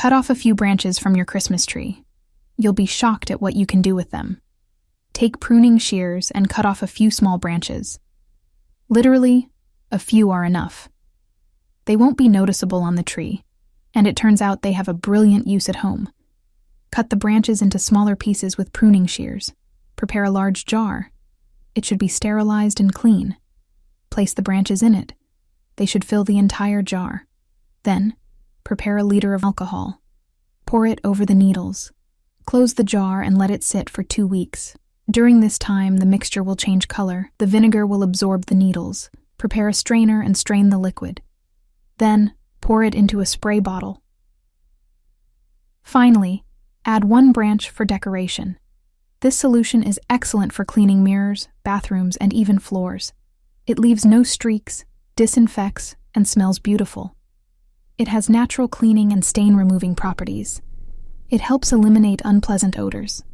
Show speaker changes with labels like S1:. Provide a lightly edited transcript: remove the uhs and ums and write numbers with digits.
S1: Cut off a few branches from your Christmas tree. You'll be shocked at what you can do with them. Take pruning shears and cut off a few small branches. Literally, a few are enough. They won't be noticeable on the tree, and it turns out they have a brilliant use at home. Cut the branches into smaller pieces with pruning shears. Prepare a large jar. It should be sterilized and clean. Place the branches in it. They should fill the entire jar. Then, prepare a liter of alcohol. Pour it over the needles. Close the jar and let it sit for 2 weeks. During this time, the mixture will change color. The vinegar will absorb the needles. Prepare a strainer and strain the liquid. Then, pour it into a spray bottle. Finally, add 1 branch for decoration. This solution is excellent for cleaning mirrors, bathrooms, and even floors. It leaves no streaks, disinfects, and smells beautiful. It has natural cleaning and stain-removing properties. It helps eliminate unpleasant odors.